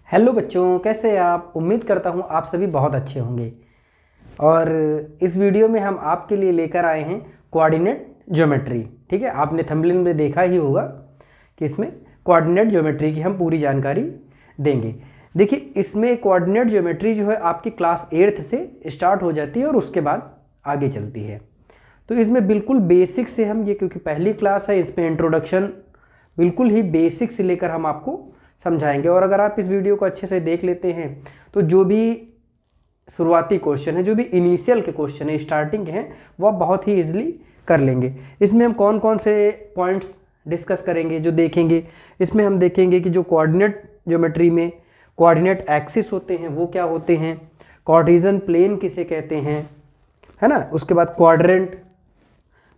Hello बच्चों, कैसे हैं आप। उम्मीद करता हूँ आप सभी बहुत अच्छे होंगे। और इस वीडियो में हम आपके लिए लेकर आए हैं कोऑर्डिनेट ज्योमेट्री। ठीक है, आपने थंबनेल में देखा ही होगा कि इसमें कोऑर्डिनेट ज्योमेट्री की हम पूरी जानकारी देंगे। देखिए, इसमें कोऑर्डिनेट ज्योमेट्री जो है आपकी क्लास 8th से स्टार्ट हो जाती है और उसके बाद आगे चलती है। तो इसमें बिल्कुल बेसिक से हम ये, क्योंकि पहली क्लास है, इसमें इंट्रोडक्शन बिल्कुल ही बेसिक से लेकर हम आपको समझाएंगे। और अगर आप इस वीडियो को अच्छे से देख लेते हैं तो जो भी शुरुआती क्वेश्चन है, जो भी इनिशियल के क्वेश्चन है, स्टार्टिंग के हैं, वो आप बहुत ही इजीली कर लेंगे। इसमें हम कौन कौन से पॉइंट्स डिस्कस करेंगे, जो देखेंगे, इसमें हम देखेंगे कि जो कोऑर्डिनेट ज्योमेट्री में कोऑर्डिनेट एक्सिस होते हैं वो क्या होते हैं, कार्टेशियन प्लेन किसे कहते हैं, है ना। उसके बाद क्वाड्रेंट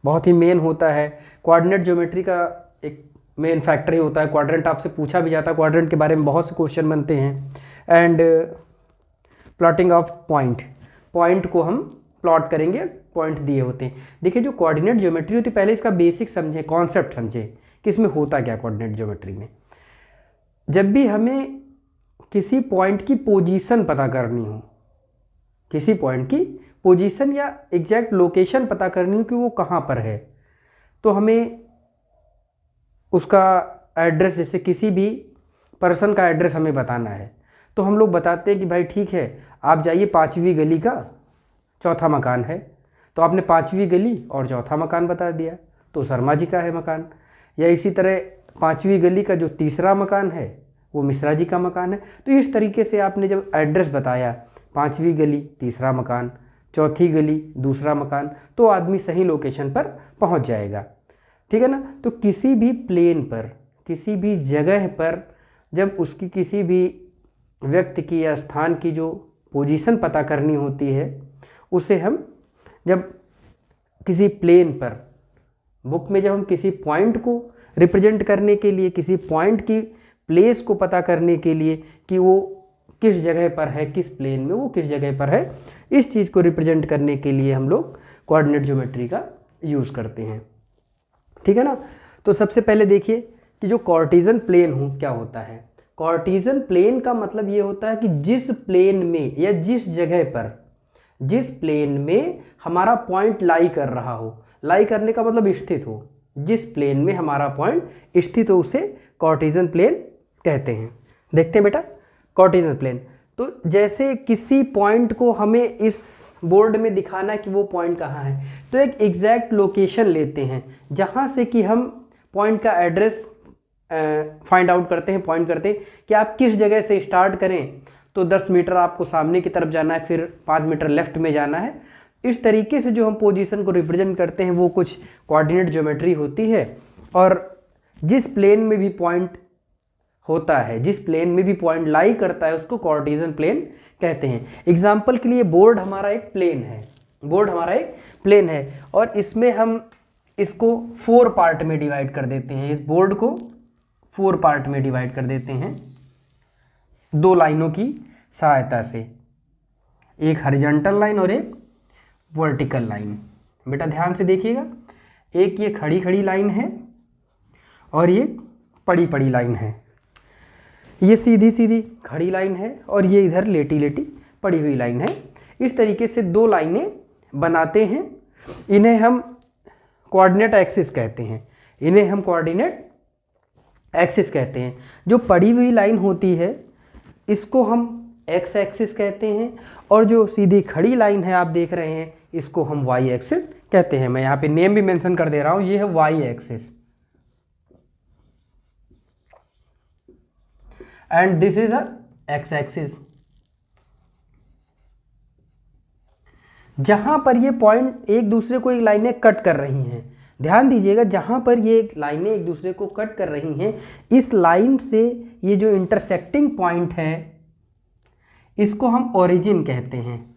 बहुत ही मेन होता है। कोऑर्डिनेट ज्योमेट्री का एक मेन फैक्टर ही होता है क्वाड्रेंट। आपसे पूछा भी जाता है क्वाड्रेंट के बारे में, बहुत से क्वेश्चन बनते हैं। एंड प्लॉटिंग ऑफ पॉइंट को हम प्लॉट करेंगे, पॉइंट दिए होते हैं। देखिए, जो कोऑर्डिनेट ज्योमेट्री होती है, पहले इसका बेसिक समझें, कॉन्सेप्ट समझें कि इसमें होता क्या कोऑर्डिनेट ज्योमेट्री में। जब भी हमें किसी पॉइंट की पोजीशन पता करनी हो, किसी पॉइंट की पोजीशन या एग्जैक्ट लोकेशन पता करनी हो कि वो कहाँ पर है, तो हमें उसका एड्रेस, जैसे किसी भी पर्सन का एड्रेस हमें बताना है, तो हम लोग बताते हैं कि भाई ठीक है, आप जाइए 5वीं गली का 4था मकान है। तो आपने 5वीं गली और 4था मकान बता दिया, तो शर्मा जी का है मकान। या इसी तरह 5वीं गली का जो 3रा मकान है वो मिश्रा जी का मकान है। तो इस तरीके से आपने जब एड्रेस बताया, 5वीं गली 3रा मकान, 4थी गली 2रा मकान, तो आदमी सही लोकेशन पर पहुंच जाएगा। ठीक है ना। तो किसी भी प्लेन पर, किसी भी जगह पर, जब उसकी किसी भी व्यक्ति की या स्थान की जो पोजीशन पता करनी होती है, उसे हम जब किसी प्लेन पर, बुक में जब हम किसी पॉइंट को रिप्रेजेंट करने के लिए, किसी पॉइंट की प्लेस को पता करने के लिए कि वो किस जगह पर है, किस प्लेन में वो किस जगह पर है, इस चीज़ को रिप्रेजेंट करने के लिए हम लोग कोऑर्डिनेट ज्योमेट्री का यूज़ करते हैं। ठीक है ना। तो सबसे पहले देखिए कि जो कार्टेशियन प्लेन हो क्या होता है। कार्टेशियन प्लेन का मतलब ये होता है कि जिस प्लेन में या जिस जगह पर, जिस प्लेन में हमारा पॉइंट लाई कर रहा हो, लाई करने का मतलब स्थित हो, जिस प्लेन में हमारा पॉइंट स्थित हो उसे कार्टेशियन प्लेन कहते हैं। देखते हैं बेटा, कार्टेशियन प्लेन। तो जैसे किसी पॉइंट को हमें इस बोर्ड में दिखाना है कि वो पॉइंट कहाँ है, तो एक एग्जैक्ट लोकेशन लेते हैं जहाँ से कि हम पॉइंट का एड्रेस फाइंड आउट करते हैं, पॉइंट करते हैं कि आप किस जगह से स्टार्ट करें। तो 10 मीटर आपको सामने की तरफ जाना है, फिर 5 मीटर लेफ्ट में जाना है। इस तरीके से जो हम पोजीशन को रिप्रेजेंट करते हैं वो कुछ कोऑर्डिनेट ज्योमेट्री होती है। और जिस प्लेन में भी पॉइंट होता है, जिस प्लेन में भी पॉइंट लाई करता है, उसको कार्टेशियन प्लेन कहते हैं। एग्जाम्पल के लिए बोर्ड हमारा एक प्लेन है, बोर्ड हमारा एक प्लेन है और इसमें हम इसको 4 पार्ट में डिवाइड कर देते हैं। इस बोर्ड को 4 पार्ट में डिवाइड कर देते हैं 2 लाइनों की सहायता से, एक हॉरिजॉन्टल लाइन और एक वर्टिकल लाइन। बेटा ध्यान से देखिएगा, एक ये खड़ी खड़ी लाइन है और ये पड़ी पड़ी लाइन है। ये सीधी सीधी खड़ी लाइन है और ये इधर लेटी लेटी पड़ी हुई लाइन है। इस तरीके से 2 लाइनें बनाते हैं। इन्हें हम कोऑर्डिनेट एक्सिस कहते हैं, इन्हें हम कोऑर्डिनेट एक्सिस कहते हैं। जो पड़ी हुई लाइन होती है इसको हम एक्स एक्सिस कहते हैं और जो सीधी खड़ी लाइन है आप देख रहे हैं, इसको हम वाई एक्सिस कहते हैं। मैं यहाँ पे नेम भी मेंशन कर दे रहा हूँ, ये है Y axis and this is a X axis. जहां पर ये पॉइंट एक दूसरे को एक लाइनें कट कर रही हैं, ध्यान दीजिएगा, जहां पर ये लाइनें एक दूसरे को कट कर रही हैं, इस लाइन से ये जो इंटरसेक्टिंग पॉइंट है इसको हम ओरिजिन कहते हैं,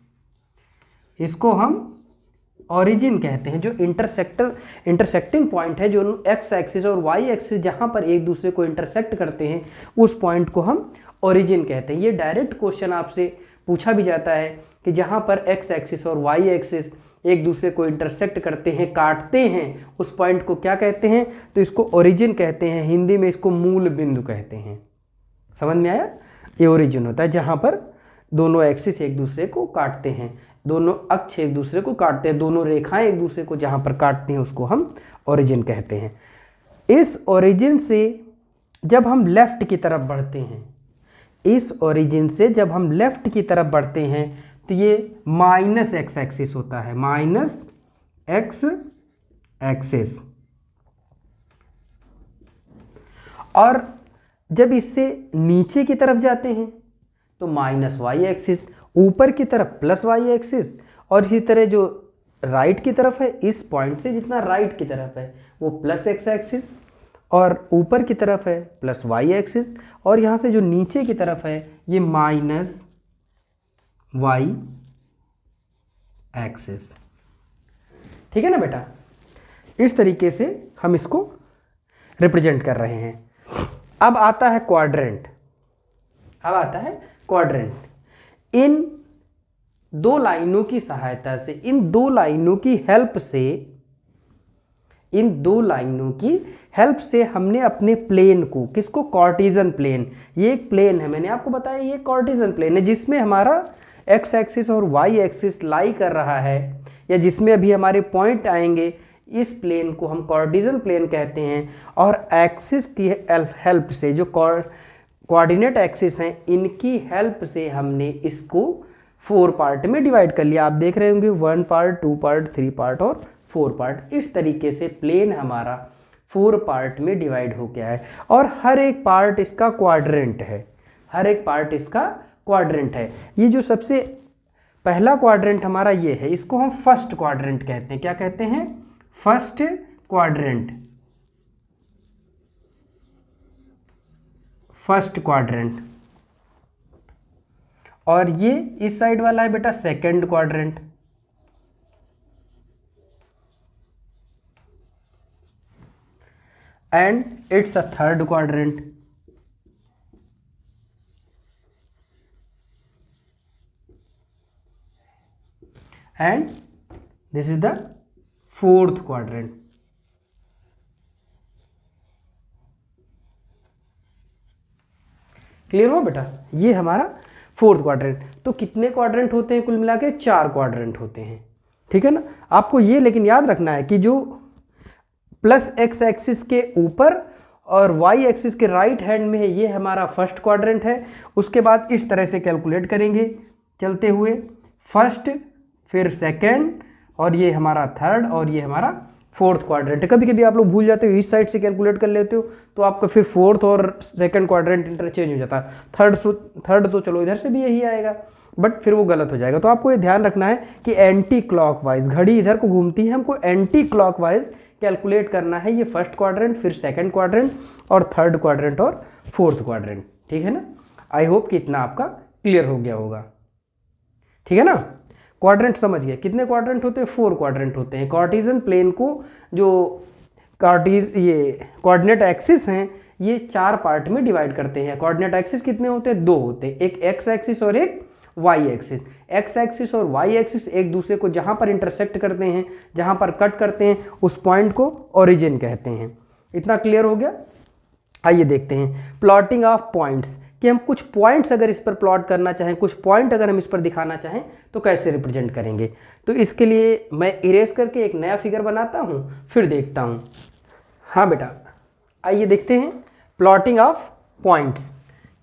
इसको हम ओरिजिन कहते हैं। जो इंटरसेक्टिंग पॉइंट है, जो एक्स एक्सिस और वाई एक्सिस जहां पर एक दूसरे को इंटरसेक्ट करते हैं, उस पॉइंट को हम ओरिजिन कहते हैं। ये डायरेक्ट क्वेश्चन आपसे पूछा भी जाता है कि जहां पर एक्स एक्सिस और वाई एक्सिस एक दूसरे को इंटरसेक्ट करते हैं, काटते हैं, उस पॉइंट को क्या कहते हैं, तो इसको ओरिजिन कहते हैं। हिंदी में इसको मूल बिंदु कहते हैं। समझ में आया। ये ओरिजिन होता है, जहाँ पर दोनों एक्सिस एक दूसरे को काटते हैं, दोनों अक्ष एक दूसरे को काटते हैं, दोनों रेखाएं एक दूसरे को जहाँ पर काटते हैं उसको हम ओरिजिन कहते हैं। इस ओरिजिन से जब हम लेफ्ट की तरफ बढ़ते हैं, इस ओरिजिन से जब हम लेफ्ट की तरफ बढ़ते हैं तो ये माइनस एक्स एक्सिस होता है, माइनस एक्स एक्सिस। और जब इससे नीचे की तरफ जाते हैं तो माइनस वाई एक्सिस, ऊपर की तरफ प्लस वाई एक्सिस, और इसी तरह जो राइट की तरफ है, इस पॉइंट से जितना राइट की तरफ है वो प्लस एक्स एक्सिस, और ऊपर की तरफ है प्लस वाई एक्सिस, और यहाँ से जो नीचे की तरफ है ये माइनस वाई एक्सिस। ठीक है ना बेटा, इस तरीके से हम इसको रिप्रेजेंट कर रहे हैं। अब आता है क्वाड्रेंट, अब आता है क्वाड्रेंट। इन दो लाइनों की सहायता से, इन दो लाइनों की हेल्प से, इन दो लाइनों की हेल्प से हमने अपने प्लेन को, किसको, कार्टेशियन प्लेन, ये एक प्लेन है, मैंने आपको बताया ये कार्टेशियन प्लेन है जिसमें हमारा एक्स एक्सिस और वाई एक्सिस लाई कर रहा है, या जिसमें अभी हमारे पॉइंट आएंगे, इस प्लेन को हम कार्टेशियन प्लेन कहते हैं। और एक्सिस की हेल्प से, जो कोऑर्डिनेट एक्सिस हैं, इनकी हेल्प से हमने इसको 4 पार्ट में डिवाइड कर लिया। आप देख रहे होंगे 1 पार्ट, 2 पार्ट, 3 पार्ट और 4 पार्ट। इस तरीके से प्लेन हमारा 4 पार्ट में डिवाइड हो गया है, और हर एक पार्ट इसका क्वाड्रेंट है, हर एक पार्ट इसका क्वाड्रेंट है। ये जो सबसे पहला क्वाड्रेंट हमारा ये है, इसको हम फर्स्ट क्वाड्रेंट कहते हैं। क्या कहते हैं? First quadrant, first quadrant. और ये इस साइड वाला है बेटा second quadrant, and it's a third quadrant, and this is the fourth quadrant. Clear हुआ बेटा? ये हमारा फोर्थ क्वाड्रेंट। तो कितने क्वाड्रेंट होते हैं कुल मिला के? 4 क्वाड्रेंट होते हैं। ठीक है ना? आपको ये लेकिन याद रखना है कि जो प्लस एक्स एक्सिस के ऊपर और वाई एक्सिस के राइट हैंड में है, ये हमारा फर्स्ट क्वाड्रेंट है। उसके बाद इस तरह से कैलकुलेट करेंगे चलते हुए, फर्स्ट, फिर सेकेंड, और ये हमारा थर्ड, और ये हमारा फोर्थ क्वाड्रेंट है। कभी कभी आप लोग भूल जाते हो, इस साइड से कैलकुलेट कर लेते हो तो आपका फिर फोर्थ और सेकंड क्वाड्रेंट इंटरचेंज हो जाता है। थर्ड तो चलो इधर से भी यही आएगा, बट फिर वो गलत हो जाएगा। तो आपको ये ध्यान रखना है कि एंटी क्लॉकवाइज, घड़ी इधर को घूमती है, हमको एंटी क्लॉकवाइज कैलकुलेट करना है। ये फर्स्ट क्वाड्रेंट, फिर सेकंड क्वाड्रेंट, और थर्ड क्वाड्रेंट और फोर्थ क्वाड्रेंट। ठीक है ना? आई होप कि इतना आपका क्लियर हो गया होगा। ठीक है ना? क्वाड्रेंट समझ गए? कितने क्वाड्रेंट होते हैं? 4 क्वाड्रेंट होते हैं। कार्टेशियन प्लेन को जो ये कोऑर्डिनेट एक्सिस हैं, ये 4 पार्ट में डिवाइड करते हैं। कोऑर्डिनेट एक्सिस कितने होते हैं? 2 होते हैं, एक एक्स एक्सिस और एक वाई एक्सिस। एक्स एक्सिस और वाई एक्सिस एक दूसरे को जहाँ पर इंटरसेक्ट करते हैं, जहाँ पर कट करते हैं, उस पॉइंट को ओरिजिन कहते हैं। इतना क्लियर हो गया? आइए देखते हैं प्लॉटिंग ऑफ पॉइंट्स, कि हम कुछ पॉइंट्स अगर इस पर प्लॉट करना चाहें, कुछ पॉइंट अगर हम इस पर दिखाना चाहें तो कैसे रिप्रेजेंट करेंगे। तो इसके लिए मैं इरेज करके एक नया फिगर बनाता हूं, फिर देखता हूं। हाँ बेटा, आइए देखते हैं प्लॉटिंग ऑफ पॉइंट्स,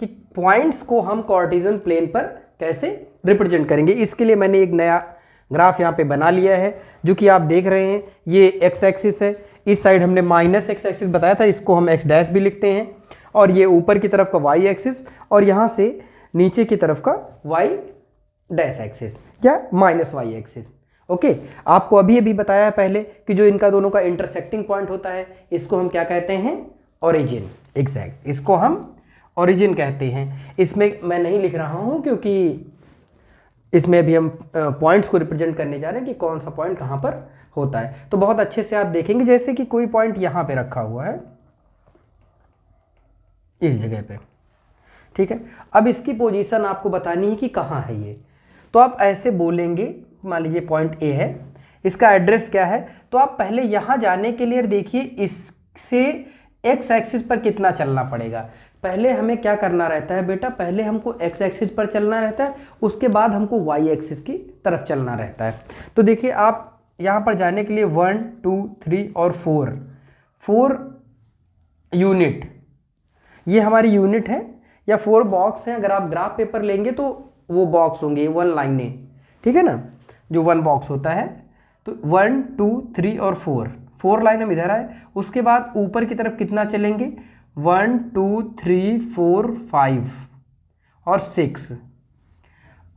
कि पॉइंट्स को हम कार्टेशियन प्लेन पर कैसे रिप्रेजेंट करेंगे। इसके लिए मैंने एक नया ग्राफ यहाँ पे बना लिया है, जो कि आप देख रहे हैं। ये एक्स एक्सिस है, इस साइड हमने माइनस एक्स एक्सिस बताया था, इसको हम एक्स डैश भी लिखते हैं, और ये ऊपर की तरफ का वाई एक्सिस, और यहाँ से नीचे की तरफ का वाई डैश एक्सिस या माइनस वाई एक्सिस। ओके, आपको अभी अभी बताया है पहले कि जो इनका दोनों का इंटरसेक्टिंग पॉइंट होता है, इसको हम क्या कहते हैं? ओरिजिन। एग्जैक्ट, इसको हम ओरिजिन कहते हैं। इसमें मैं नहीं लिख रहा हूँ क्योंकि इसमें अभी हम पॉइंट्स को रिप्रेजेंट करने जा रहे हैं कि कौन सा पॉइंट कहाँ पर होता है। तो बहुत अच्छे से आप देखेंगे, जैसे कि कोई पॉइंट यहाँ पे रखा हुआ है इस जगह पे। ठीक है, अब इसकी पोजीशन आपको बतानी है कि कहाँ है ये। तो आप ऐसे बोलेंगे, मान लीजिए पॉइंट ए है, इसका एड्रेस क्या है, तो आप पहले यहाँ जाने के लिए देखिए इससे एक्स एक्सिस पर कितना चलना पड़ेगा। पहले हमें क्या करना रहता है बेटा, पहले हमको एक्स एक्सिस पर चलना रहता है, उसके बाद हमको वाई एक्सिस की तरफ चलना रहता है। तो देखिए आप यहाँ पर जाने के लिए 1 2 3 और 4 यूनिट, ये हमारी यूनिट है या 4 बॉक्स हैं। अगर आप ग्राफ पेपर लेंगे तो वो बॉक्स होंगे 1 लाइनें, ठीक है ना, जो 1 बॉक्स होता है। तो 1 2 3 और 4 लाइन हम इधर आए, उसके बाद ऊपर की तरफ कितना चलेंगे, 1 2 3 4 5 और 6।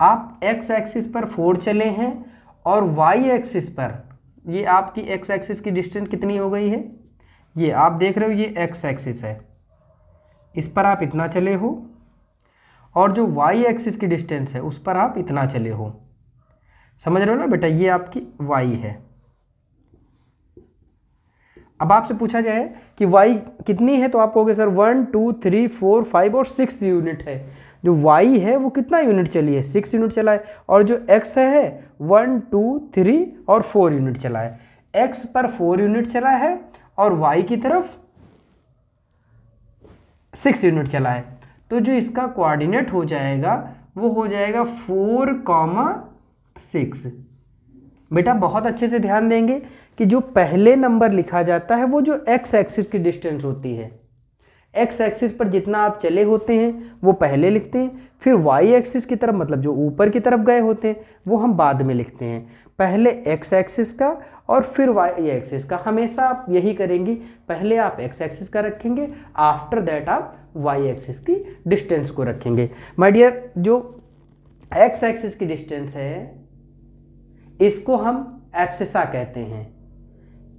आप एक्स एक्सिस पर 4 चले हैं और वाई एक्सिस पर, ये आपकी एक्स एक्सिस की डिस्टेंस कितनी हो गई है, ये आप देख रहे हो, ये एक्स एक्सिस है, इस पर आप इतना चले हो, और जो वाई एक्सिस की डिस्टेंस है उस पर आप इतना चले हो। समझ रहे हो ना बेटा, ये आपकी वाई है। अब आपसे पूछा जाए कि वाई कितनी है, तो आप कहोगे सर 1 2 3 4 5 और 6 यूनिट है। जो वाई है वो कितना यूनिट चली है, 6 यूनिट चला है, और जो एक्स है 1 2 3 और 4 यूनिट चला है। एक्स पर 4 यूनिट चला है और वाई की तरफ 6 यूनिट चला है। तो जो इसका कोऑर्डिनेट हो जाएगा वो हो जाएगा 4,6। बेटा बहुत अच्छे से ध्यान देंगे कि जो पहले नंबर लिखा जाता है वो जो एक्स एक्सिस की डिस्टेंस होती है, एक्स एक्सिस पर जितना आप चले होते हैं वो पहले लिखते हैं, फिर वाई एक्सिस की तरफ मतलब जो ऊपर की तरफ गए होते हैं वो हम बाद में लिखते हैं। पहले एक्स एक्सिस का और फिर वाई एक्सिस का, हमेशा आप यही करेंगे, पहले आप एक्स एक्सिस का रखेंगे, आफ्टर दैट आप वाई एक्सिस की डिस्टेंस को रखेंगे। माय डियर, जो एक्स एक्सिस की डिस्टेंस है इसको हम एब्सिसा कहते हैं,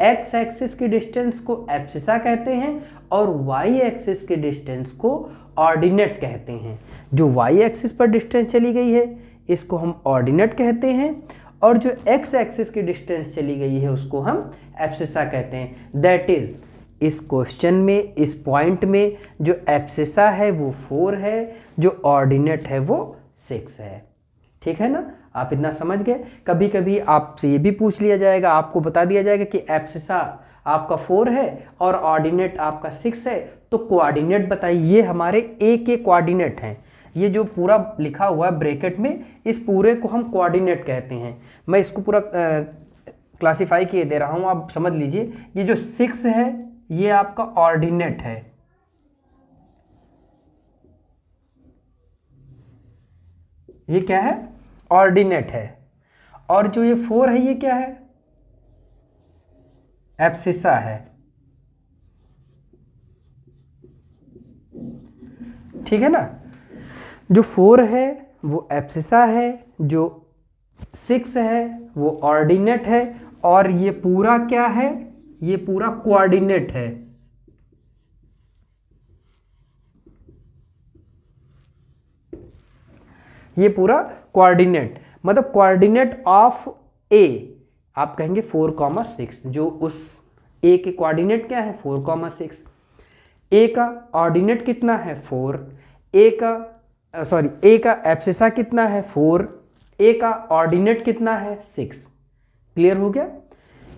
एक्स एक्सिस की डिस्टेंस को एब्सिसा कहते हैं और वाई एक्सिस की डिस्टेंस को ऑर्डिनेट कहते हैं। जो वाई एक्सिस पर डिस्टेंस चली गई है इसको हम ऑर्डिनेट कहते हैं, और जो एक्स एक्सिस की डिस्टेंस चली गई है उसको हम एब्सिसा कहते हैं। दैट इज, इस क्वेश्चन में, इस पॉइंट में जो एब्सिसा है वो 4 है, जो ऑर्डिनेट है वो 6 है। ठीक है ना, आप इतना समझ गए। कभी कभी आपसे ये भी पूछ लिया जाएगा, आपको बता दिया जाएगा कि एब्सिसा आपका 4 है और ऑर्डिनेट आपका 6 है, तो कोऑर्डिनेट बताइए। ये हमारे ए के कोऑर्डिनेट हैं, ये जो पूरा लिखा हुआ है ब्रैकेट में, इस पूरे को हम कोऑर्डिनेट कहते हैं। मैं इसको पूरा क्लासीफाई किए दे रहा हूँ, आप समझ लीजिए। ये जो 6 है ये आपका ऑर्डिनेट है, ये क्या है, ऑर्डिनेट है। और जो ये 4 है ये क्या है, एब्सिसा है। ठीक है ना, जो 4 है वो एब्सिसा है, जो 6 है वो ऑर्डिनेट है, और ये पूरा क्या है, ये पूरा कोऑर्डिनेट है। ये पूरा कोऑर्डिनेट, मतलब कोऑर्डिनेट ऑफ ए, आप कहेंगे 4,6। जो उस ए के कोऑर्डिनेट क्या है, 4,6। ए का ऑर्डिनेट कितना है, 4। ए का एब्सिसा कितना है, 4। ए का ऑर्डिनेट कितना है, 6। क्लियर हो गया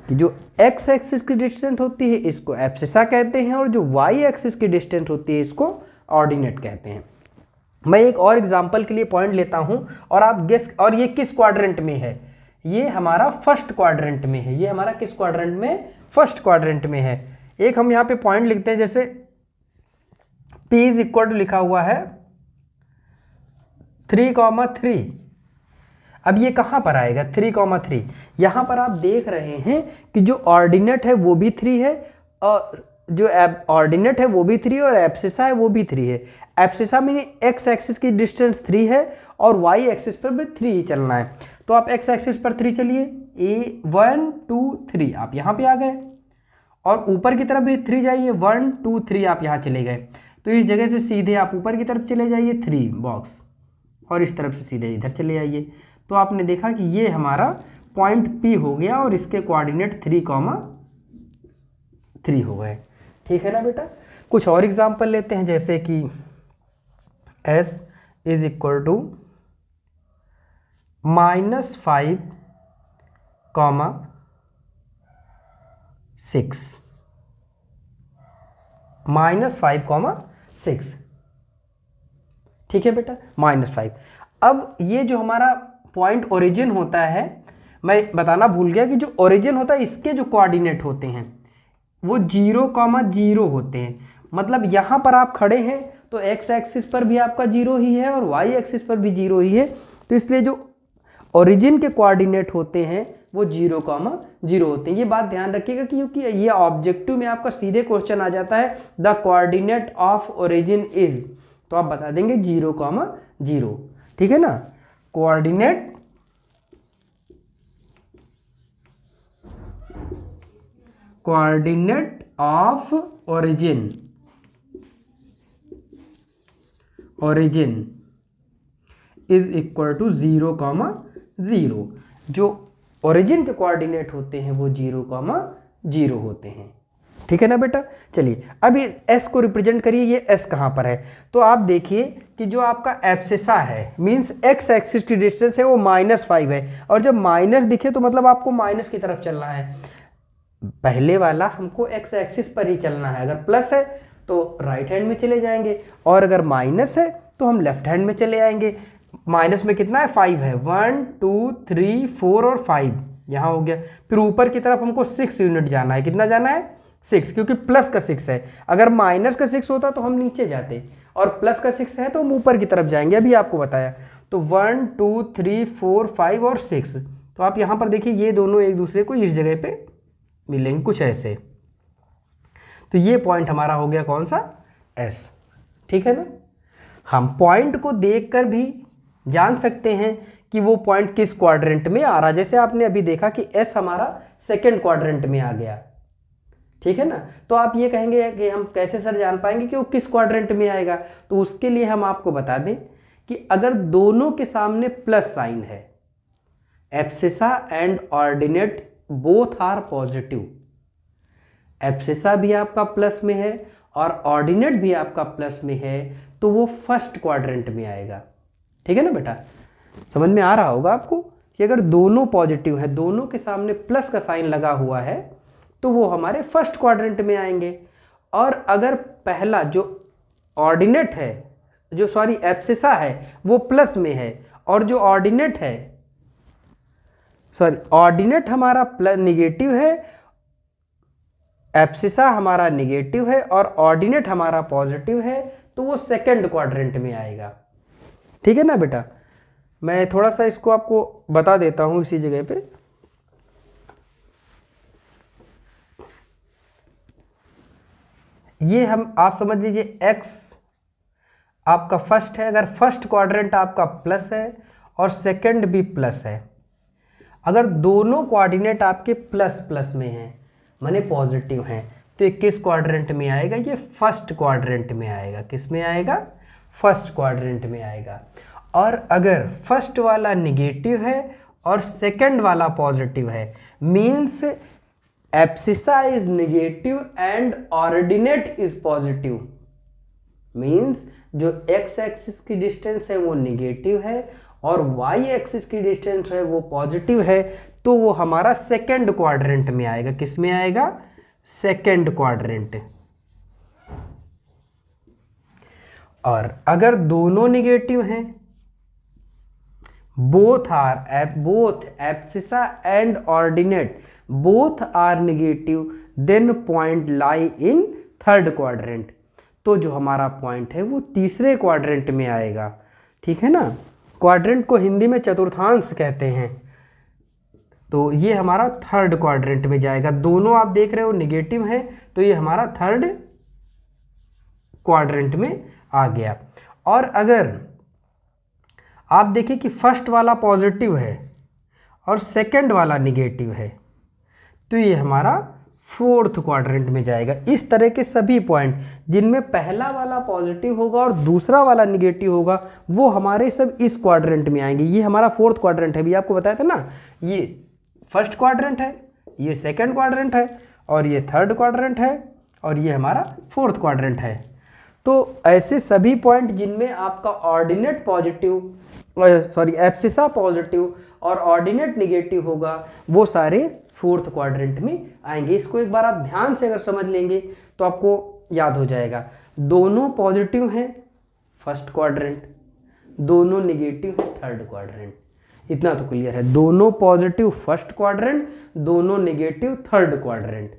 कि जो एक्स एक्सिस की डिस्टेंस होती है इसको एब्सिसा कहते हैं, और जो वाई एक्सिस की डिस्टेंस होती है इसको ऑर्डिनेट कहते हैं। मैं एक और एग्जांपल के लिए पॉइंट लेता हूं और आप गेस, और ये किस क्वाड्रेंट में है, ये हमारा फर्स्ट क्वाड्रेंट में है। ये हमारा किस क्वाड्रेंट में, फर्स्ट क्वाड्रेंट में है। एक हम यहां पे पॉइंट लिखते हैं, जैसे P इज इक्वल टू लिखा हुआ है 3,3। अब ये कहां पर आएगा 3,3, यहां पर आप देख रहे हैं कि जो ऑर्डिनेट है वो भी 3 है, और जो ऑर्डिनेट है वो भी 3 और एब्सिसा है वो भी 3 है। एब्सिसा में एक्स एक्सिस की डिस्टेंस 3 है और वाई एक्सिस पर भी 3 ही चलना है। तो आप एक्स एक्सिस पर 3 चलिए, 1 2 3 आप यहाँ पे आ गए, और ऊपर की तरफ भी 3 जाइए, 1 2 3 आप यहाँ चले गए। तो इस जगह से सीधे आप ऊपर की तरफ चले जाइए 3 बॉक्स, और इस तरफ से सीधे इधर चले आइए। तो आपने देखा कि ये हमारा पॉइंट P हो गया और इसके कोऑर्डिनेट 3,3 हो गए। ठीक है ना बेटा। कुछ और एग्जांपल लेते हैं, जैसे कि S इज इक्वल टू -5, 6, -5, 6। ठीक है बेटा, -5। अब ये जो हमारा पॉइंट ओरिजिन होता है, मैं बताना भूल गया कि जो ओरिजिन होता है इसके जो कोऑर्डिनेट होते हैं वो 0,0 होते हैं। मतलब यहाँ पर आप खड़े हैं तो एक्स एक्सिस पर भी आपका 0 ही है और वाई एक्सिस पर भी 0 ही है, तो इसलिए जो ओरिजिन के कोऑर्डिनेट होते हैं वो 0,0 होते हैं। ये बात ध्यान रखिएगा क्योंकि ये ऑब्जेक्टिव में आपका सीधे क्वेश्चन आ जाता है, the coordinate of origin is, तो आप बता देंगे 0,0। ठीक है ना, coordinate of origin is equal to 0,0। जो ओरिजिन के कोऑर्डिनेट होते हैं वो 0,0 होते हैं। ठीक है ना बेटा। चलिए अब ये s को रिप्रेजेंट करिए, ये s कहाँ पर है, तो आप देखिए कि जो आपका एब्सिसा है मींस x एक्सिस की डिस्टेंस है वो -5 है, और जब माइनस दिखे तो मतलब आपको माइनस की तरफ चलना है। पहले वाला हमको x एक्सिस पर ही चलना है, अगर प्लस है तो राइट हैंड में चले जाएंगे और अगर माइनस है तो हम लेफ्ट हैंड में चले आएंगे। माइनस में कितना है, 5 है, 1 2 3 4 और 5 यहाँ हो गया। फिर ऊपर की तरफ हमको 6 यूनिट जाना है, कितना जाना है 6, क्योंकि प्लस का 6 है। अगर माइनस का 6 होता तो हम नीचे जाते और प्लस का 6 है तो हम ऊपर की तरफ जाएंगे, अभी आपको बताया। तो 1 2 3 4 5 और 6, तो आप यहाँ पर देखिए ये दोनों एक दूसरे को इस जगह पे मिलेंगे कुछ ऐसे। तो ये पॉइंट हमारा हो गया कौन सा, S। ठीक है ना। हम पॉइंट को देखकर भी जान सकते हैं कि वो पॉइंट किस क्वाड्रेंट में आ रहा है। जैसे आपने अभी देखा कि S हमारा सेकंड क्वाड्रेंट में आ गया। ठीक है ना, तो आप ये कहेंगे कि हम कैसे सर जान पाएंगे कि वो किस क्वाड्रेंट में आएगा, तो उसके लिए हम आपको बता दें कि अगर दोनों के सामने प्लस साइन है, abscissa and ordinate both are positive, abscissa भी आपका प्लस में है और ऑर्डिनेट भी आपका प्लस में है, तो वो फर्स्ट क्वाड्रेंट में आएगा। ठीक है ना बेटा, समझ में आ रहा होगा आपको कि अगर दोनों पॉजिटिव है, दोनों के सामने प्लस का साइन लगा हुआ है, तो वो हमारे फर्स्ट क्वाड्रेंट में आएंगे। और अगर पहला जो ऑर्डिनेट है, जो सॉरी एब्सिसा है वो प्लस में है और जो ऑर्डिनेट है, सॉरी ऑर्डिनेट हमारा प्लस निगेटिव है, एब्सिसा हमारा निगेटिव है और ऑर्डिनेट हमारा पॉजिटिव है, तो वो सेकंड क्वाड्रेंट में आएगा। ठीक है ना बेटा, मैं थोड़ा सा इसको आपको बता देता हूं इसी जगह पे। ये हम आप समझ लीजिए x आपका फर्स्ट है, अगर फर्स्ट क्वाड्रेंट आपका प्लस है और सेकंड भी प्लस है, अगर दोनों कोऑर्डिनेट आपके प्लस प्लस में हैं माने पॉजिटिव हैं, तो ये किस क्वाड्रेंट में आएगा, ये फर्स्ट क्वाड्रेंट में आएगा। किस में आएगा, फर्स्ट क्वाड्रेंट में आएगा। और अगर फर्स्ट वाला निगेटिव है और सेकंड वाला पॉजिटिव है, means abscissa is negative and ordinate is positive, means जो x एक्सिस की डिस्टेंस है वो नेगेटिव है और y एक्सिस की डिस्टेंस है वो पॉजिटिव है, तो वो हमारा सेकंड क्वाड्रेंट में आएगा। किस में आएगा, सेकंड क्वाड्रेंट। और अगर दोनों नेगेटिव हैं, both abscissa and ordinate both are negative, then point lie in third quadrant, तो जो हमारा पॉइंट है वो तीसरे क्वाड्रेंट में आएगा। ठीक है ना, क्वाड्रेंट को हिंदी में चतुर्थांश कहते हैं, तो ये हमारा थर्ड क्वाड्रेंट में जाएगा। दोनों आप देख रहे हो नेगेटिव है, तो ये हमारा थर्ड क्वाड्रेंट में आ गया। और अगर आप देखें कि फर्स्ट वाला पॉजिटिव है और सेकंड वाला नेगेटिव है, तो ये हमारा फोर्थ क्वाड्रेंट में जाएगा। इस तरह के सभी पॉइंट जिनमें पहला वाला पॉजिटिव होगा और दूसरा वाला नेगेटिव होगा, वो हमारे सब इस क्वाड्रेंट में आएंगे। ये हमारा फोर्थ क्वाड्रेंट है, भी आपको बताया था ना, ये फर्स्ट क्वाड्रेंट है, ये सेकंड क्वाड्रेंट है और ये थर्ड क्वाड्रेंट है और ये हमारा फोर्थ क्वाड्रेंट है। तो ऐसे सभी पॉइंट जिनमें आपका ऑर्डिनेट पॉजिटिव एब्सिसा पॉजिटिव और ऑर्डिनेट नेगेटिव होगा, वो सारे फोर्थ क्वाड्रेंट में आएंगे। इसको एक बार आप ध्यान से अगर समझ लेंगे तो आपको याद हो जाएगा। दोनों पॉजिटिव हैं, फर्स्ट क्वाड्रेंट, दोनों निगेटिव है थर्ड क्वाड्रेंट। इतना तो क्लियर है, दोनों पॉजिटिव फर्स्ट क्वाड्रेंट, दोनों निगेटिव थर्ड क्वाड्रेंट।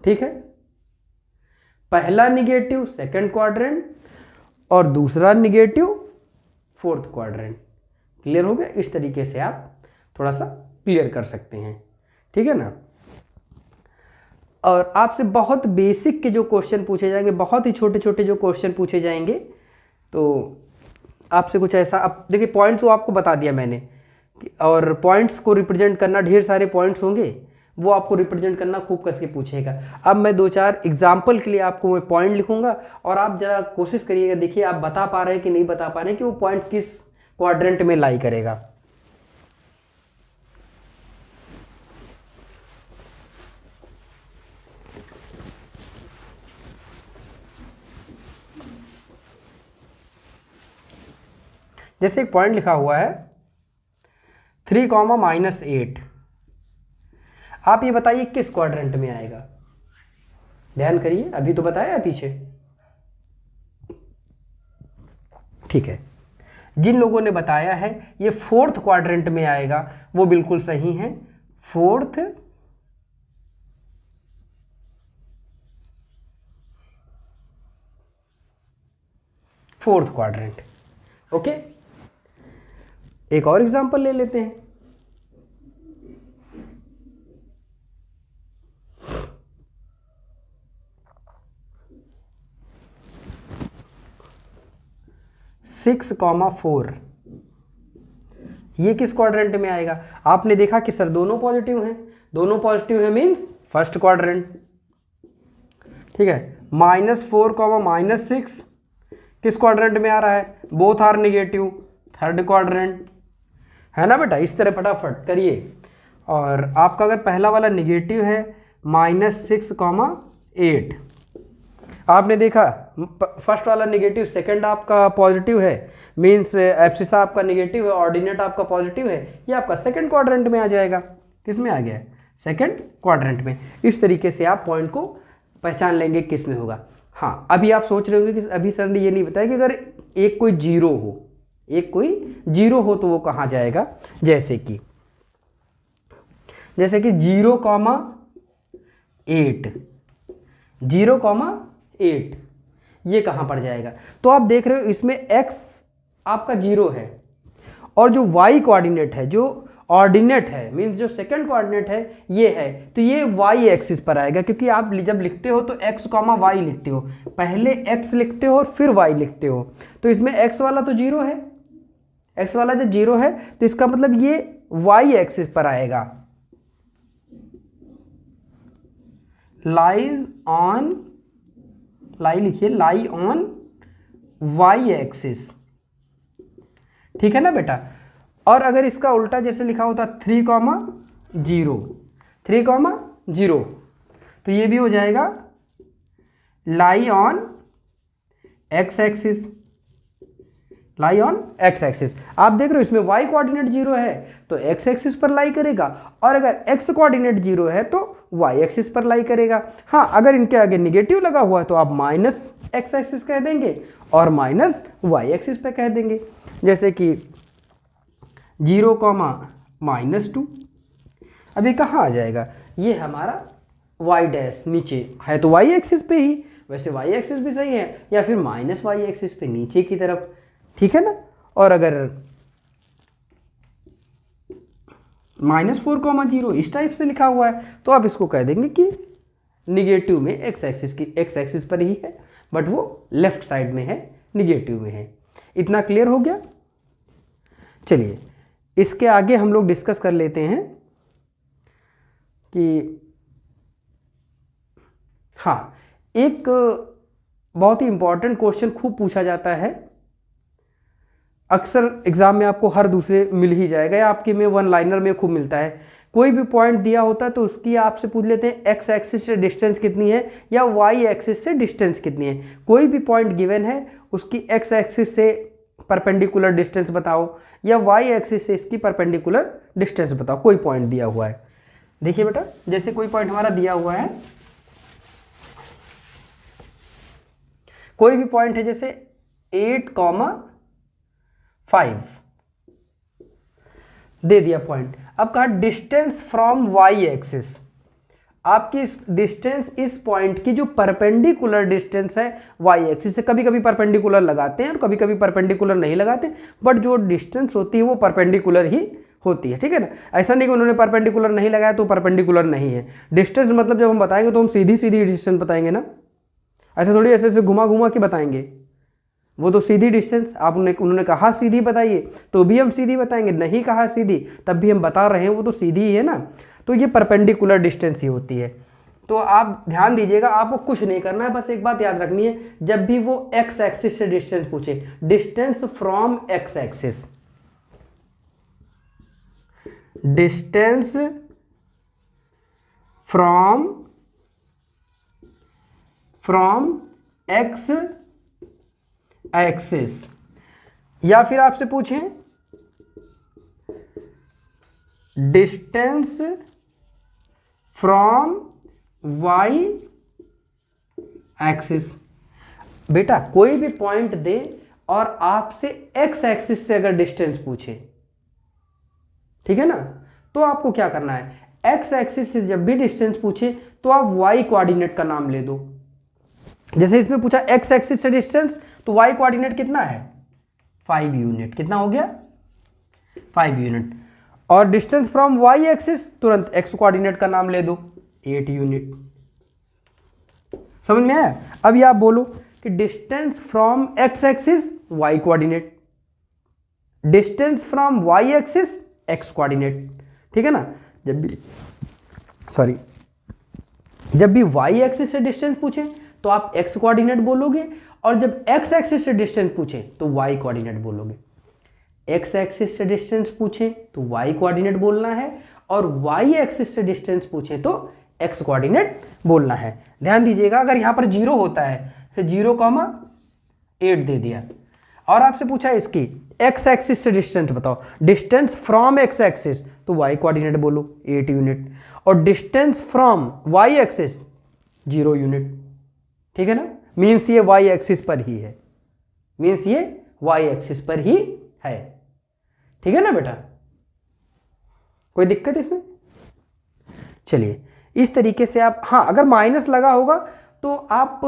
ठीक है, पहला निगेटिव सेकंड क्वाड्रेंट और दूसरा निगेटिव फोर्थ क्वाड्रेंट। क्लियर हो गया? इस तरीके से आप थोड़ा सा क्लियर कर सकते हैं। ठीक है ना? और आपसे बहुत बेसिक के जो क्वेश्चन पूछे जाएंगे, बहुत ही छोटे छोटे जो क्वेश्चन पूछे जाएंगे, तो आपसे कुछ ऐसा, अब देखिए पॉइंट्स तो आपको बता दिया मैंने, और पॉइंट्स को रिप्रेजेंट करना, ढेर सारे पॉइंट्स होंगे वो आपको रिप्रेजेंट करना खूब कस के पूछेगा। अब मैं 2-4 एग्जाम्पल के लिए आपको मैं पॉइंट लिखूंगा और आप जरा कोशिश करिएगा, देखिए आप बता पा रहे हैं कि नहीं बता पा रहे हैं कि वो पॉइंट किस क्वाड्रेंट में लाई करेगा। जैसे एक पॉइंट लिखा हुआ है 3, आप ये बताइए किस क्वाड्रेंट में आएगा। ध्यान करिए, अभी तो बताया पीछे। ठीक है, जिन लोगों ने बताया है ये फोर्थ क्वाड्रेंट में आएगा वो बिल्कुल सही है, फोर्थ क्वाड्रेंट। ओके, एक और एग्जांपल ले लेते हैं। सिक्स कॉमा 4, ये किस क्वाड्रेंट में आएगा? आपने देखा कि सर दोनों पॉजिटिव हैं, दोनों पॉजिटिव हैं मीन्स फर्स्ट क्वाड्रेंट। ठीक है, -4, -6 किस क्वाड्रेंट में आ रहा है? Both are negative, third quadrant, है ना बेटा? इस तरह फटाफट करिए। और आपका अगर पहला वाला निगेटिव है -6, 8, आपने देखा फर्स्ट वाला निगेटिव, सेकंड आपका पॉजिटिव है, मीन्स एब्सिसा आपका निगेटिव है, ऑर्डिनेट आपका पॉजिटिव है, ये आपका सेकंड क्वाड्रेंट में आ जाएगा। किस में आ गया? सेकंड क्वाड्रेंट में। इस तरीके से आप पॉइंट को पहचान लेंगे किस में होगा। हाँ, अभी आप सोच रहे होंगे कि अभी सर ने ये नहीं बताया कि अगर एक कोई जीरो हो, एक कोई जीरो हो तो वो कहाँ जाएगा। जैसे कि 0,8 ये कहाँ पर जाएगा? तो आप देख रहे हो इसमें x आपका 0 है और जो y कोऑर्डिनेट है, जो ऑर्डिनेट है, मीन्स जो सेकंड कोऑर्डिनेट है ये है, तो ये y एक्सिस पर आएगा। क्योंकि आप जब लिखते हो तो x, y लिखते हो, पहले x लिखते हो और फिर y लिखते हो। तो इसमें x वाला तो 0 है, x वाला जब 0 है तो इसका मतलब ये y एक्सिस पर आएगा। लाई लिखिए, लाई ऑन y एक्सिस। ठीक है ना बेटा? और अगर इसका उल्टा जैसे लिखा होता 3,0 तो ये भी हो जाएगा lie on x axis, lie on x axis. आप देख रहे हो इसमें y कोऑर्डिनेट 0 है तो x एक्सिस पर लाई करेगा, और अगर x कोऑर्डिनेट 0 है तो y एक्सिस पर लाई करेगा। हाँ, अगर इनके आगे निगेटिव लगा हुआ है तो आप माइनस x एक्सिस कह देंगे और माइनस y एक्सिस पे कह देंगे। जैसे कि 0,-2, अभी कहाँ आ जाएगा? ये हमारा y डैश नीचे है तो y एक्सिस पे ही, वैसे y एक्सिस भी सही है, या फिर माइनस y एक्सिस पे नीचे की तरफ। ठीक है ना? और अगर -4,0 इस टाइप से लिखा हुआ है तो आप इसको कह देंगे कि निगेटिव में x एक्सिस पर ही है, बट वो लेफ्ट साइड में है, निगेटिव में है। इतना क्लियर हो गया? चलिए इसके आगे हम लोग डिस्कस कर लेते हैं कि हाँ, एक बहुत ही इंपॉर्टेंट क्वेश्चन खूब पूछा जाता है, अक्सर एग्जाम में आपको हर दूसरे मिल ही जाएगा, या आपके में वन लाइनर में खूब मिलता है। कोई भी पॉइंट दिया होता है तो उसकी आपसे पूछ लेते हैं x एक्सिस से डिस्टेंस कितनी है या y एक्सिस से डिस्टेंस कितनी है। कोई भी पॉइंट गिवन है उसकी x एक्सिस से परपेंडिकुलर डिस्टेंस बताओ या y एक्सिस से इसकी परपेंडिकुलर डिस्टेंस बताओ। कोई पॉइंट दिया हुआ है, देखिए बेटा, जैसे कोई पॉइंट हमारा दिया हुआ है, कोई भी पॉइंट है जैसे 8, 5 दे दिया पॉइंट। अब कहा डिस्टेंस फ्रॉम वाई एक्सिस, आपकी डिस्टेंस इस पॉइंट की जो परपेंडिकुलर डिस्टेंस है वाई एक्सिस से, कभी कभी परपेंडिकुलर लगाते हैं और कभी कभी परपेंडिकुलर नहीं लगाते, बट जो डिस्टेंस होती है वो परपेंडिकुलर ही होती है, ठीक है ना। ऐसा नहीं कि उन्होंने परपेंडिकुलर नहीं लगाया तो परपेंडिकुलर नहीं है। डिस्टेंस मतलब जब हम बताएंगे तो हम सीधी सीधी डिस्टेंस बताएंगे ना, ऐसे थोड़ी ऐसे ऐसे घुमा घुमा के बताएंगे, वो तो सीधी डिस्टेंस। आप उन्होंने कहा सीधी बताइए तो भी हम सीधी बताएंगे, नहीं कहा सीधी तब भी हम बता रहे हैं वो तो सीधी ही है ना। तो ये परपेंडिकुलर डिस्टेंस ही होती है। तो आप ध्यान दीजिएगा, आपको कुछ नहीं करना है, बस एक बात याद रखनी है, जब भी वो एक्स एक्सिस से डिस्टेंस पूछे, distance from X axis, distance from X axis, या फिर आपसे पूछें डिस्टेंस फ्रॉम वाई एक्सिस। बेटा कोई भी पॉइंट दे और आपसे एक्स एक्सिस से अगर डिस्टेंस पूछे, ठीक है ना, तो आपको क्या करना है, एक्स एक्सिस से जब भी डिस्टेंस पूछे तो आप वाई कोऑर्डिनेट का नाम ले दो। जैसे इसमें पूछा एक्स एक्सिस से डिस्टेंस, तो वाई कोऑर्डिनेट कितना है 5 यूनिट, कितना हो गया 5 यूनिट। और डिस्टेंस फ्रॉम वाई एक्सिस, तुरंत एक्स कोऑर्डिनेट का नाम ले दो 8 यूनिट। समझ में आया। अब ये आप बोलो कि distance from X axis Y coordinate, distance from Y axis X coordinate, ठीक है ना। जब भी वाई एक्सिस से डिस्टेंस पूछे तो आप एक्स कोऑर्डिनेट बोलोगे, और जब एक्स एक्सिस से डिस्टेंस पूछे तो वाई कोऑर्डिनेट बोलोगे। एक्स एक्सिस से डिस्टेंस पूछे तो वाई कोऑर्डिनेट बोलना है, और वाई एक्सिस से डिस्टेंस पूछे तो एक्स कोऑर्डिनेट बोलना है। ध्यान दीजिएगा, अगर यहां पर 0 होता है तो 0,8 दे दिया, और आपसे पूछा इसकी एक्स एक्सिस से डिस्टेंस बताओ, डिस्टेंस फ्रॉम एक्स एक्सिस, तो वाई कोऑर्डिनेट बोलो 8 यूनिट, और distance from Y axis 0 unit, ठीक है ना। मीन्स ये वाई एक्सिस पर ही है, मीन्स ये वाई एक्सिस पर ही है, ठीक है ना बेटा। कोई दिक्कत इसमें। चलिए इस तरीके से आप, हाँ अगर माइनस लगा होगा तो आप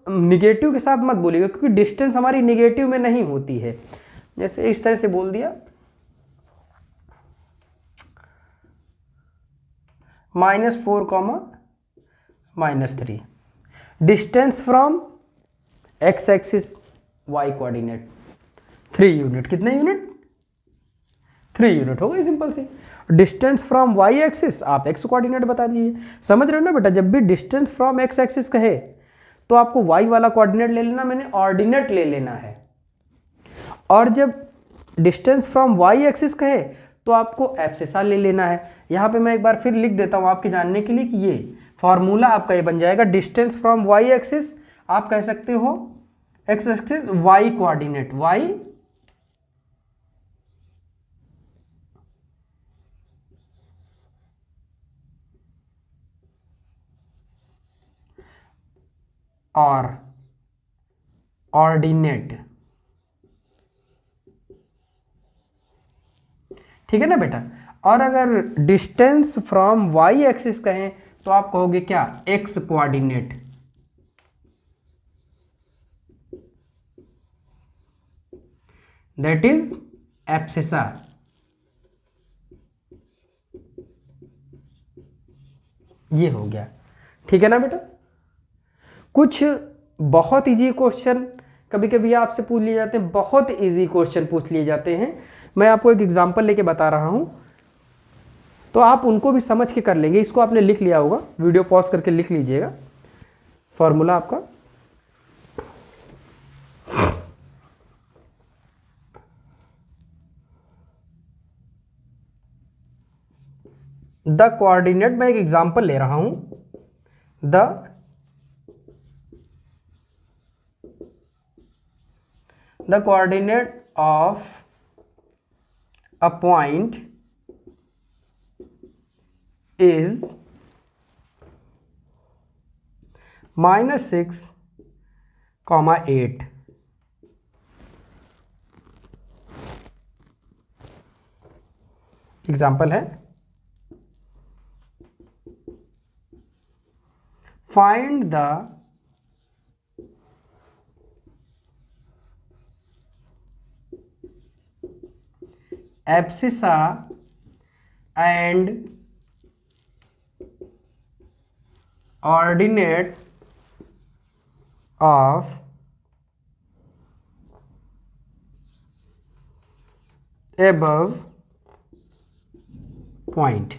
निगेटिव के साथ मत बोलिएगा, क्योंकि डिस्टेंस हमारी निगेटिव में नहीं होती है। जैसे इस तरह से बोल दिया -4, -3, distance from X axis Y coordinate 3 unit, कितने यूनिट 3 यूनिट हो गई सिंपल सी। डिस्टेंस फ्रॉम वाई एक्सिस आप एक्स कोऑर्डिनेट बता दीजिए। समझ रहे हो ना बेटा, जब भी डिस्टेंस फ्रॉम एक्स एक्सिस कहे तो आपको वाई वाला कोऑर्डिनेट ले लेना, मैंने ऑर्डिनेट ले लेना है, और जब डिस्टेंस फ्रॉम वाई एक्सिस कहे तो आपको एब्सिसा ले लेना है। यहाँ पे मैं एक बार फिर लिख देता हूँ आपके जानने के लिए कि ये फॉर्मूला आपका ये बन जाएगा, डिस्टेंस फ्रॉम वाई एक्सिस आप कह सकते हो X axis Y coordinate, Y और ऑर्डिनेट, ठीक है ना बेटा। और अगर डिस्टेंस फ्रॉम वाई एक्सिस कहें तो आप कहोगे क्या, x coordinate, that is abscissa, ये हो गया, ठीक है ना बेटा। कुछ बहुत इजी क्वेश्चन कभी कभी आपसे पूछ लिए जाते हैं, बहुत इजी क्वेश्चन पूछ लिए जाते हैं। मैं आपको एक एग्जांपल लेके बता रहा हूं, तो आप उनको भी समझ के कर लेंगे। इसको आपने लिख लिया होगा, वीडियो पॉज करके लिख लीजिएगा फॉर्मूला आपका। द कोऑर्डिनेट, मैं एक एग्जांपल ले रहा हूं, the coordinate of a point is -6, 8. Example है find the abscissa and ordinate of above point.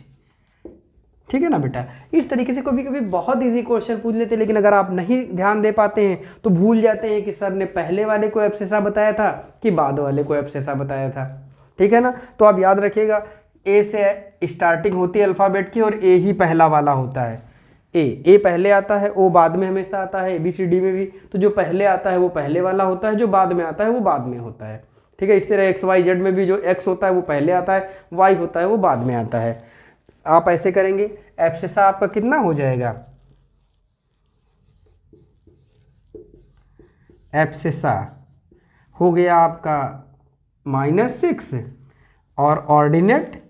ठीक है ना बेटा। इस तरीके से कभी कभी बहुत इजी क्वेश्चन पूछ लेते हैं, लेकिन अगर आप नहीं ध्यान दे पाते हैं तो भूल जाते हैं कि सर ने पहले वाले को एब्सिसा बताया था कि बाद वाले को एब्सिसा बताया था। ठीक है ना। तो आप याद रखिएगा, ए से स्टार्टिंग होती है अल्फ़ाबेट की और ए ही पहला वाला होता है। ए पहले आता है, ओ बाद में हमेशा आता है, ABCD में भी। तो जो पहले आता है वो पहले वाला होता है, जो बाद में आता है वो बाद में होता है। ठीक है। इस तरह XYZ में भी जो X होता है वो पहले आता है, Y होता है वो बाद में आता है। आप ऐसे करेंगे, एब्सिसा आपका कितना हो जाएगा, एब्सिसा हो गया आपका -6 और ऑर्डिनेट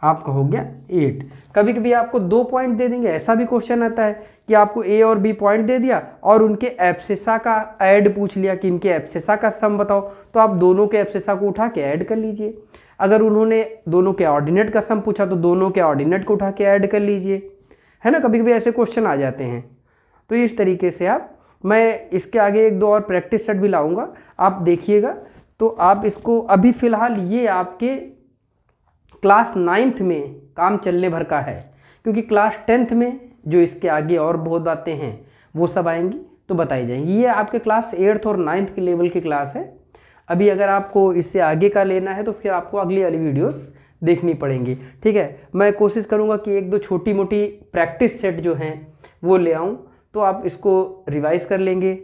आपका हो गया 8। कभी कभी आपको 2 पॉइंट दे देंगे, ऐसा भी क्वेश्चन आता है कि आपको A और B पॉइंट दे दिया और उनके एब्सिसा का ऐड पूछ लिया कि इनके एब्सिसा का सम बताओ, तो आप दोनों के एब्सिसा को उठा के ऐड कर लीजिए। अगर उन्होंने दोनों के ऑर्डिनेट का सम पूछा तो दोनों के ऑर्डिनेट को उठा के ऐड कर लीजिए, है ना। कभी कभी ऐसे क्वेश्चन आ जाते हैं। तो इस तरीके से मैं इसके आगे 1-2 और प्रैक्टिस सेट भी लाऊंगा, आप देखिएगा। तो आप इसको अभी फ़िलहाल ये आपके क्लास 9th में काम चलने भर का है, क्योंकि क्लास 10th में जो इसके आगे और बहुत बातें हैं वो सब आएंगी तो बताई जाएंगी। ये आपके क्लास 8th और 9th के लेवल की क्लास है। अभी अगर आपको इससे आगे का लेना है तो फिर आपको अगली वाली वीडियोस देखनी पड़ेंगी। ठीक है। मैं कोशिश करूँगा कि 1-2 छोटी मोटी प्रैक्टिस सेट जो हैं वो ले आऊँ, तो आप इसको रिवाइज़ कर लेंगे।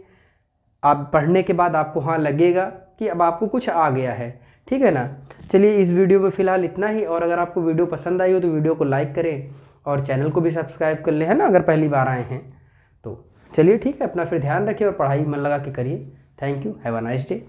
आप पढ़ने के बाद आपको हाँ लगेगा कि अब आपको कुछ आ गया है। ठीक है ना। चलिए इस वीडियो में फ़िलहाल इतना ही, और अगर आपको वीडियो पसंद आई हो तो वीडियो को लाइक करें और चैनल को भी सब्सक्राइब कर लें, है ना, अगर पहली बार आए हैं तो। चलिए ठीक है, अपना फिर ध्यान रखिए और पढ़ाई मन लगा के करिए। Thank you, have a nice day.